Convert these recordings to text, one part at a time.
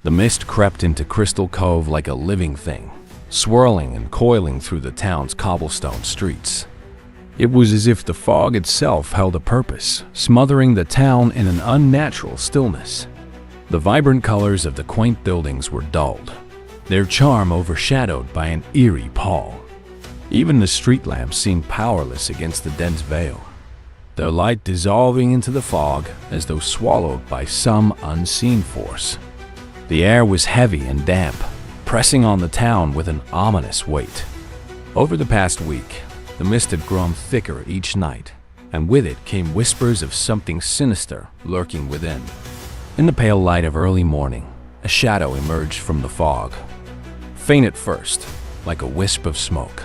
The mist crept into Crystal Cove like a living thing, swirling and coiling through the town's cobblestone streets. It was as if the fog itself held a purpose, smothering the town in an unnatural stillness. The vibrant colors of the quaint buildings were dulled, their charm overshadowed by an eerie pall. Even the street lamps seemed powerless against the dense veil, their light dissolving into the fog as though swallowed by some unseen force. The air was heavy and damp, pressing on the town with an ominous weight. Over the past week, the mist had grown thicker each night, and with it came whispers of something sinister lurking within. In the pale light of early morning, a shadow emerged from the fog. Faint at first, like a wisp of smoke.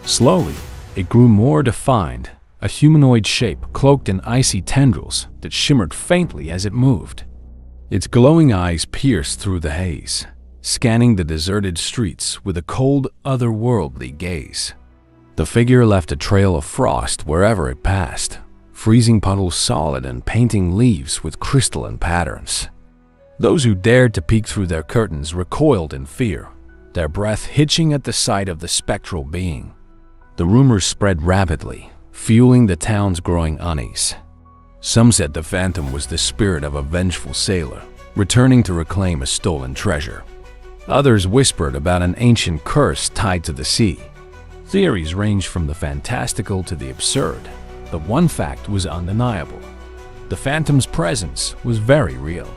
Slowly, it grew more defined, a humanoid shape cloaked in icy tendrils that shimmered faintly as it moved. Its glowing eyes pierced through the haze, scanning the deserted streets with a cold, otherworldly gaze. The figure left a trail of frost wherever it passed, freezing puddles solid and painting leaves with crystalline patterns. Those who dared to peek through their curtains recoiled in fear, their breath hitching at the sight of the spectral being. The rumors spread rapidly, fueling the town's growing unease. Some said the phantom was the spirit of a vengeful sailor, returning to reclaim a stolen treasure. Others whispered about an ancient curse tied to the sea. Theories ranged from the fantastical to the absurd, but one fact was undeniable. The phantom's presence was very real.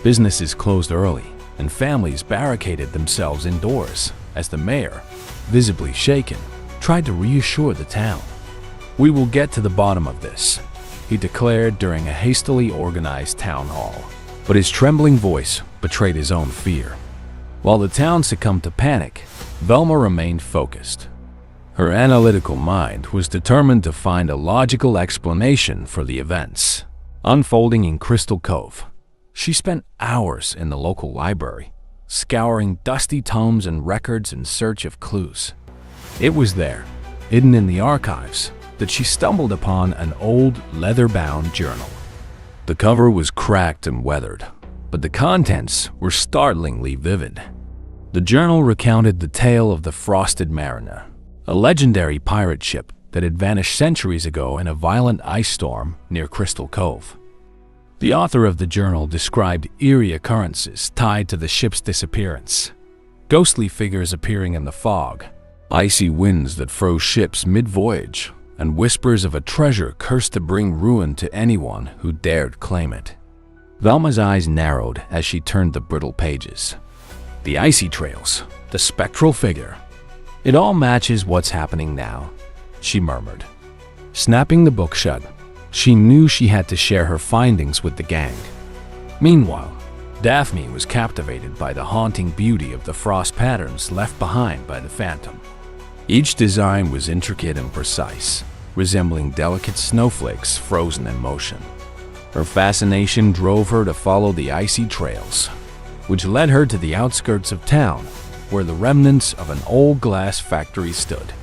Businesses closed early, and families barricaded themselves indoors as the mayor, visibly shaken, tried to reassure the town. "We will get to the bottom of this," he declared during a hastily organized town hall, but his trembling voice betrayed his own fear. While the town succumbed to panic, Velma remained focused. Her analytical mind was determined to find a logical explanation for the events unfolding in Crystal Cove. She spent hours in the local library, scouring dusty tomes and records in search of clues. It was there, hidden in the archives, that she stumbled upon an old leather-bound journal. The cover was cracked and weathered, but the contents were startlingly vivid. The journal recounted the tale of the Frosted Mariner, a legendary pirate ship that had vanished centuries ago in a violent ice storm near Crystal Cove. The author of the journal described eerie occurrences tied to the ship's disappearance. Ghostly figures appearing in the fog, icy winds that froze ships mid-voyage, and whispers of a treasure cursed to bring ruin to anyone who dared claim it. Velma's eyes narrowed as she turned the brittle pages. The icy trails, the spectral figure. "It all matches what's happening now," she murmured. Snapping the book shut, she knew she had to share her findings with the gang. Meanwhile, Daphne was captivated by the haunting beauty of the frost patterns left behind by the phantom. Each design was intricate and precise, resembling delicate snowflakes frozen in motion. Her fascination drove her to follow the icy trails, which led her to the outskirts of town, where the remnants of an old glass factory stood.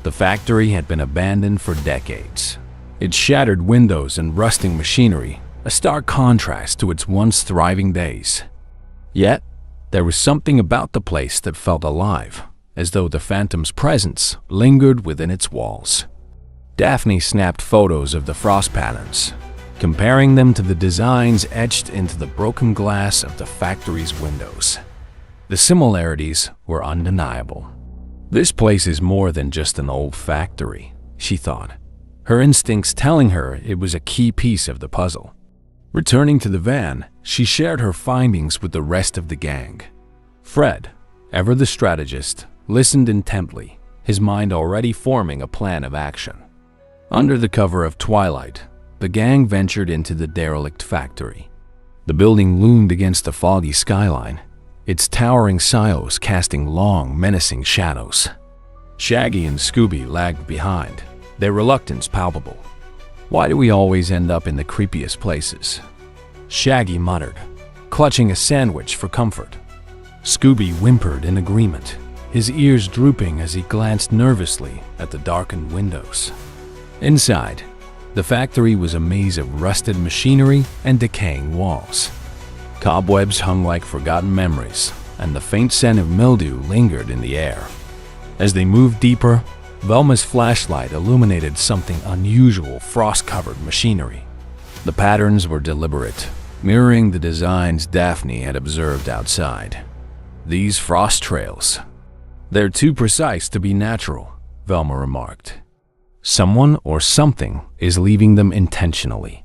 The factory had been abandoned for decades, its shattered windows and rusting machinery a stark contrast to its once thriving days. Yet, there was something about the place that felt alive, as though the phantom's presence lingered within its walls. Daphne snapped photos of the frost patterns, comparing them to the designs etched into the broken glass of the factory's windows. The similarities were undeniable. "This place is more than just an old factory," she thought, her instincts telling her it was a key piece of the puzzle. Returning to the van, she shared her findings with the rest of the gang. Fred, ever the strategist, listened intently, his mind already forming a plan of action. Under the cover of twilight, the gang ventured into the derelict factory. The building loomed against the foggy skyline, its towering silos casting long, menacing shadows. Shaggy and Scooby lagged behind, their reluctance palpable. "Why do we always end up in the creepiest places?" Shaggy muttered, clutching a sandwich for comfort. Scooby whimpered in agreement, his ears drooping as he glanced nervously at the darkened windows. Inside, the factory was a maze of rusted machinery and decaying walls. Cobwebs hung like forgotten memories, and the faint scent of mildew lingered in the air. As they moved deeper, Velma's flashlight illuminated something unusual frost-covered machinery. The patterns were deliberate, mirroring the designs Daphne had observed outside. These frost trails. They're too precise to be natural, Velma remarked. Someone or something is leaving them intentionally.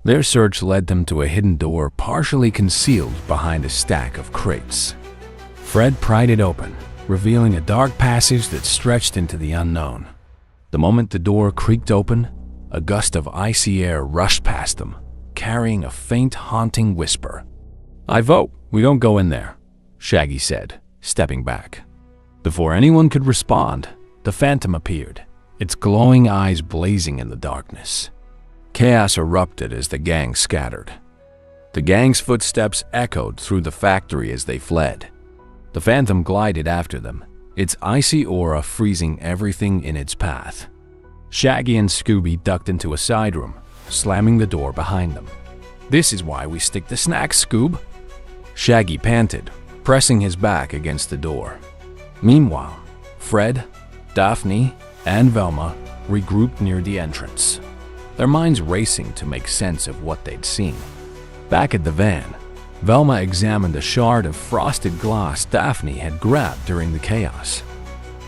Their search led them to a hidden door partially concealed behind a stack of crates. Fred pried it open, revealing a dark passage that stretched into the unknown. The moment the door creaked open, a gust of icy air rushed past them, carrying a faint, haunting whisper. "I vote we don't go in there," Shaggy said, stepping back. Before anyone could respond, the phantom appeared, its glowing eyes blazing in the darkness. Chaos erupted as the gang scattered. The gang's footsteps echoed through the factory as they fled. The phantom glided after them, its icy aura freezing everything in its path. Shaggy and Scooby ducked into a side room, slamming the door behind them. "This is why we stick to snacks, Scoob," Shaggy panted, pressing his back against the door. Meanwhile, Fred, Daphne, and Velma regrouped near the entrance, their minds racing to make sense of what they'd seen. Back at the van, Velma examined a shard of frosted glass Daphne had grabbed during the chaos.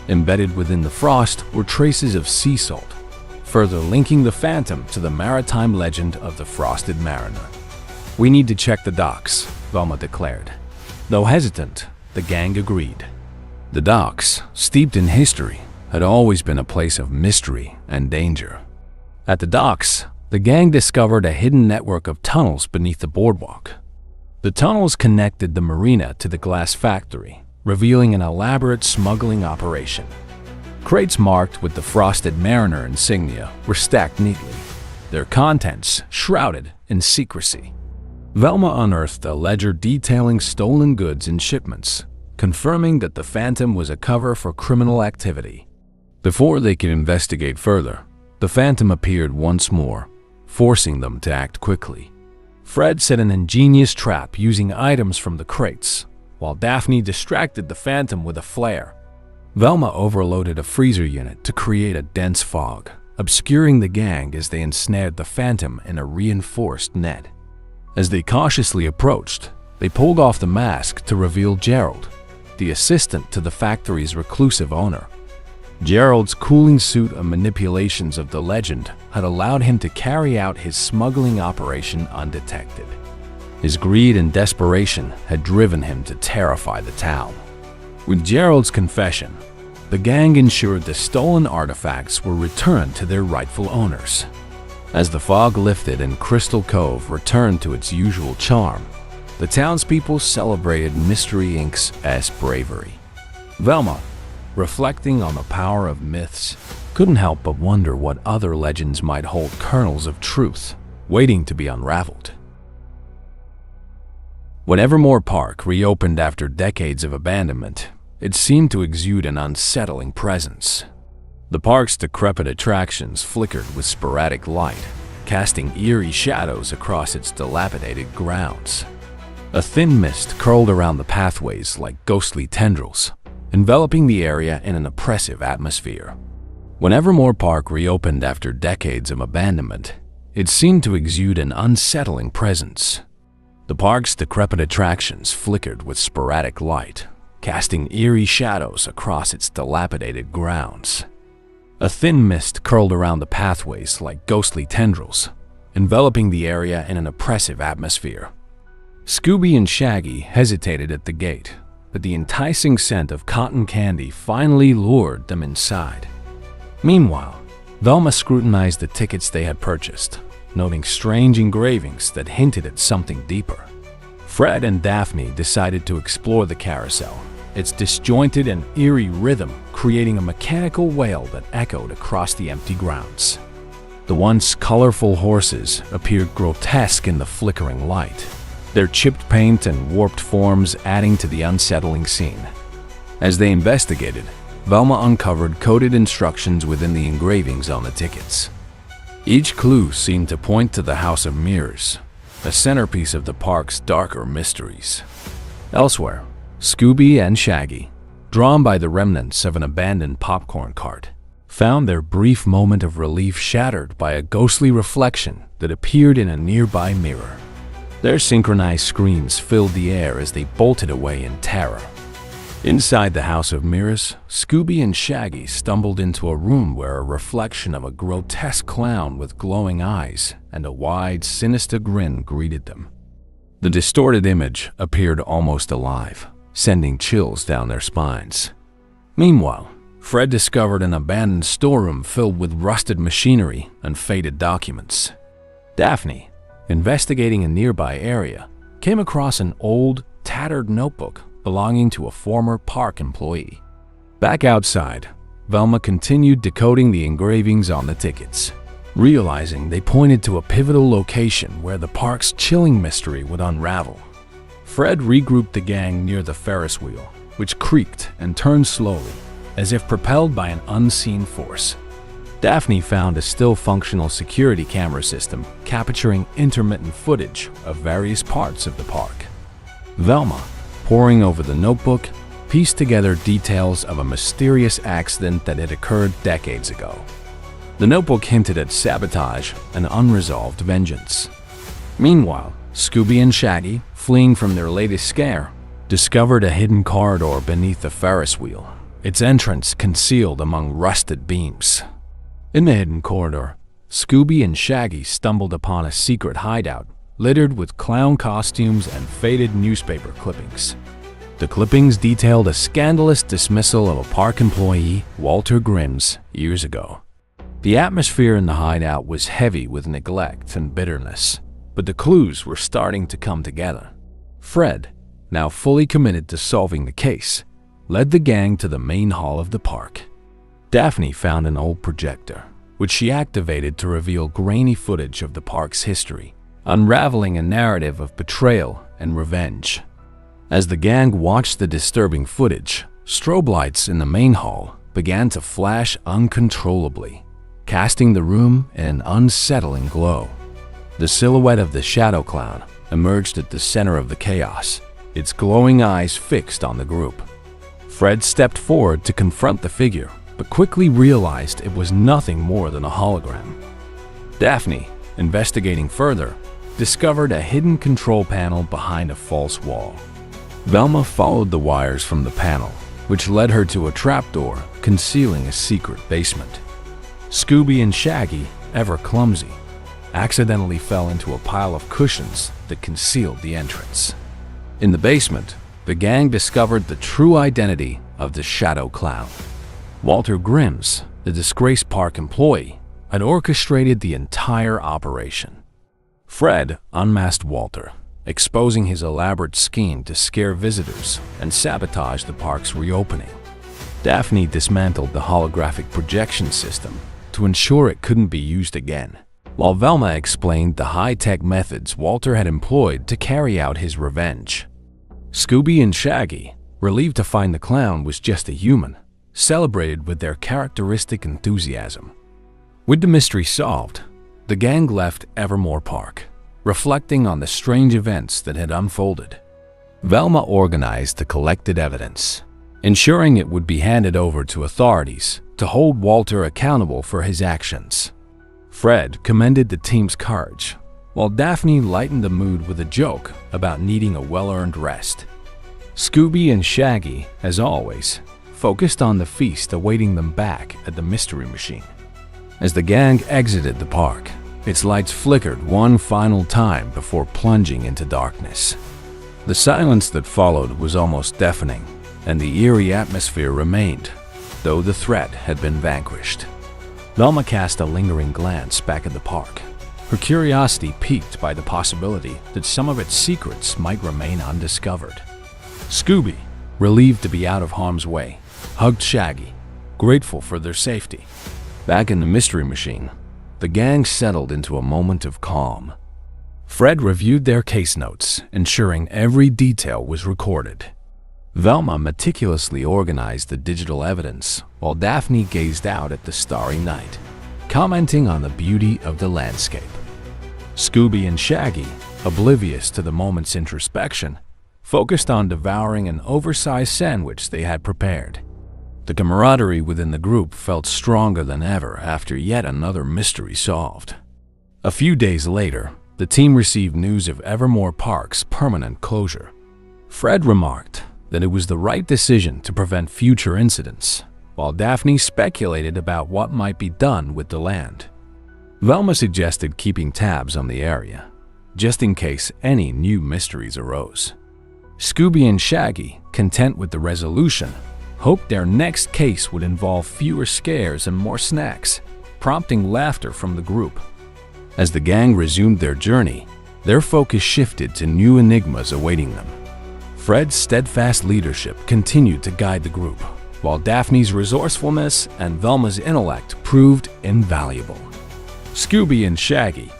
Embedded within the frost were traces of sea salt, further linking the phantom to the maritime legend of the Frosted Mariner. "We need to check the docks," Velma declared. Though hesitant, the gang agreed. The docks, steeped in history, had always been a place of mystery and danger. At the docks, the gang discovered a hidden network of tunnels beneath the boardwalk. The tunnels connected the marina to the glass factory, revealing an elaborate smuggling operation. Crates marked with the Frosted Mariner insignia were stacked neatly, their contents shrouded in secrecy. Velma unearthed a ledger detailing stolen goods and shipments, confirming that the phantom was a cover for criminal activity. Before they could investigate further, the phantom appeared once more, forcing them to act quickly. Fred set an ingenious trap using items from the crates, while Daphne distracted the phantom with a flare. Velma overloaded a freezer unit to create a dense fog, obscuring the gang as they ensnared the phantom in a reinforced net. As they cautiously approached, they pulled off the mask to reveal Gerald, the assistant to the factory's reclusive owner. Gerald's cooling suit and manipulations of the legend had allowed him to carry out his smuggling operation undetected. His greed and desperation had driven him to terrify the town. With Gerald's confession, the gang ensured the stolen artifacts were returned to their rightful owners. As the fog lifted and Crystal Cove returned to its usual charm, the townspeople celebrated Mystery Inc.'s bravery. Velma, reflecting on the power of myths, couldn't help but wonder what other legends might hold kernels of truth, waiting to be unraveled. When Evermore Park reopened after decades of abandonment, it seemed to exude an unsettling presence. The park's decrepit attractions flickered with sporadic light, casting eerie shadows across its dilapidated grounds. A thin mist curled around the pathways like ghostly tendrils, enveloping the area in an oppressive atmosphere. When Evermore Park reopened after decades of abandonment, it seemed to exude an unsettling presence. The park's decrepit attractions flickered with sporadic light, casting eerie shadows across its dilapidated grounds. A thin mist curled around the pathways like ghostly tendrils, enveloping the area in an oppressive atmosphere. Scooby and Shaggy hesitated at the gate, but the enticing scent of cotton candy finally lured them inside. Meanwhile, Velma scrutinized the tickets they had purchased, noting strange engravings that hinted at something deeper. Fred and Daphne decided to explore the carousel, its disjointed and eerie rhythm creating a mechanical wail that echoed across the empty grounds. The once colorful horses appeared grotesque in the flickering light, their chipped paint and warped forms adding to the unsettling scene. As they investigated, Velma uncovered coded instructions within the engravings on the tickets. Each clue seemed to point to the House of Mirrors, a centerpiece of the park's darker mysteries. Elsewhere, Scooby and Shaggy, drawn by the remnants of an abandoned popcorn cart, found their brief moment of relief shattered by a ghostly reflection that appeared in a nearby mirror. Their synchronized screams filled the air as they bolted away in terror. Inside the House of Mirrors, Scooby and Shaggy stumbled into a room where a reflection of a grotesque clown with glowing eyes and a wide, sinister grin greeted them. The distorted image appeared almost alive, sending chills down their spines. Meanwhile, Fred discovered an abandoned storeroom filled with rusted machinery and faded documents. Daphne, investigating a nearby area, came across an old, tattered notebook belonging to a former park employee. Back outside, Velma continued decoding the engravings on the tickets, realizing they pointed to a pivotal location where the park's chilling mystery would unravel. Fred regrouped the gang near the Ferris wheel, which creaked and turned slowly, as if propelled by an unseen force. Daphne found a still functional security camera system capturing intermittent footage of various parts of the park. Velma, poring over the notebook, pieced together details of a mysterious accident that had occurred decades ago. The notebook hinted at sabotage and unresolved vengeance. Meanwhile, Scooby and Shaggy, fleeing from their latest scare, discovered a hidden corridor beneath the Ferris wheel, its entrance concealed among rusted beams. In the hidden corridor, Scooby and Shaggy stumbled upon a secret hideout littered with clown costumes and faded newspaper clippings. The clippings detailed a scandalous dismissal of a park employee, Walter Grimm's, years ago. The atmosphere in the hideout was heavy with neglect and bitterness, but the clues were starting to come together. Fred, now fully committed to solving the case, led the gang to the main hall of the park. Daphne found an old projector, which she activated to reveal grainy footage of the park's history, unraveling a narrative of betrayal and revenge. As the gang watched the disturbing footage, strobe lights in the main hall began to flash uncontrollably, casting the room in an unsettling glow. The silhouette of the shadow clown emerged at the center of the chaos, its glowing eyes fixed on the group. Fred stepped forward to confront the figure, but quickly realized it was nothing more than a hologram. Daphne, investigating further, discovered a hidden control panel behind a false wall. Velma followed the wires from the panel, which led her to a trapdoor concealing a secret basement. Scooby and Shaggy, ever clumsy, accidentally fell into a pile of cushions that concealed the entrance. In the basement, the gang discovered the true identity of the shadow clown. Walter Grimm's, the disgraced park employee, had orchestrated the entire operation. Fred unmasked Walter, exposing his elaborate scheme to scare visitors and sabotage the park's reopening. Daphne dismantled the holographic projection system to ensure it couldn't be used again, while Velma explained the high-tech methods Walter had employed to carry out his revenge. Scooby and Shaggy, relieved to find the clown was just a human, celebrated with their characteristic enthusiasm. With the mystery solved, the gang left Evermore Park, reflecting on the strange events that had unfolded. Velma organized the collected evidence, ensuring it would be handed over to authorities to hold Walter accountable for his actions. Fred commended the team's courage, while Daphne lightened the mood with a joke about needing a well-earned rest. Scooby and Shaggy, as always, focused on the feast awaiting them back at the Mystery Machine. As the gang exited the park, its lights flickered one final time before plunging into darkness. The silence that followed was almost deafening, and the eerie atmosphere remained, though the threat had been vanquished. Velma cast a lingering glance back at the park, her curiosity piqued by the possibility that some of its secrets might remain undiscovered. Scooby, relieved to be out of harm's way, hugged Shaggy, grateful for their safety. Back in the Mystery Machine, the gang settled into a moment of calm. Fred reviewed their case notes, ensuring every detail was recorded. Velma meticulously organized the digital evidence, while Daphne gazed out at the starry night, commenting on the beauty of the landscape. Scooby and Shaggy, oblivious to the moment's introspection, focused on devouring an oversized sandwich they had prepared. The camaraderie within the group felt stronger than ever after yet another mystery solved. A few days later, the team received news of Evermore Park's permanent closure. Fred remarked that it was the right decision to prevent future incidents, while Daphne speculated about what might be done with the land. Velma suggested keeping tabs on the area, just in case any new mysteries arose. Scooby and Shaggy, content with the resolution, hoped their next case would involve fewer scares and more snacks, prompting laughter from the group. As the gang resumed their journey, their focus shifted to new enigmas awaiting them. Fred's steadfast leadership continued to guide the group, while Daphne's resourcefulness and Velma's intellect proved invaluable. Scooby and Shaggy,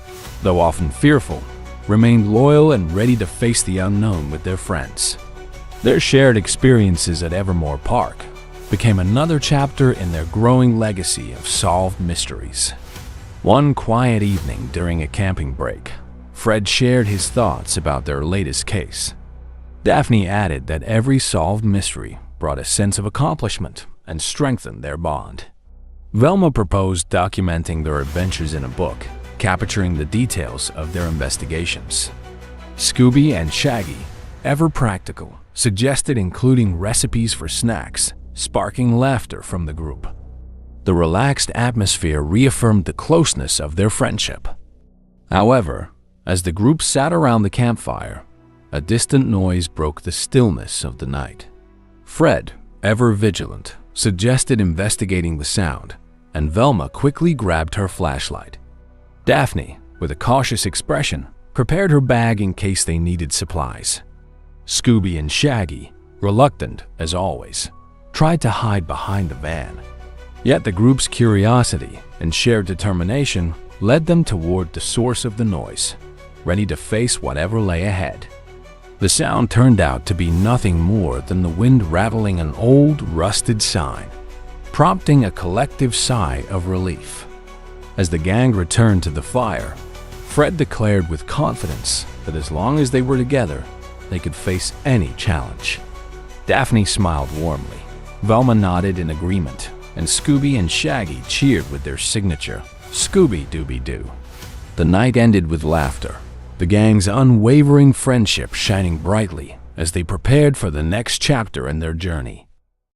though often fearful, remained loyal and ready to face the unknown with their friends. Their shared experiences at Evermore Park became another chapter in their growing legacy of solved mysteries. One quiet evening during a camping break, Fred shared his thoughts about their latest case. Daphne added that every solved mystery brought a sense of accomplishment and strengthened their bond. Velma proposed documenting their adventures in a book, capturing the details of their investigations. Scooby and Shaggy, ever practical, suggested including recipes for snacks, sparking laughter from the group. The relaxed atmosphere reaffirmed the closeness of their friendship. However, as the group sat around the campfire, a distant noise broke the stillness of the night. Fred, ever vigilant, suggested investigating the sound, and Velma quickly grabbed her flashlight. Daphne, with a cautious expression, prepared her bag in case they needed supplies. Scooby and Shaggy, reluctant as always, tried to hide behind the van. Yet the group's curiosity and shared determination led them toward the source of the noise, ready to face whatever lay ahead. The sound turned out to be nothing more than the wind rattling an old, rusted sign, prompting a collective sigh of relief. As the gang returned to the fire, Fred declared with confidence that as long as they were together, they could face any challenge. Daphne smiled warmly, Velma nodded in agreement, and Scooby and Shaggy cheered with their signature, Scooby-Dooby-Doo. The night ended with laughter, the gang's unwavering friendship shining brightly as they prepared for the next chapter in their journey.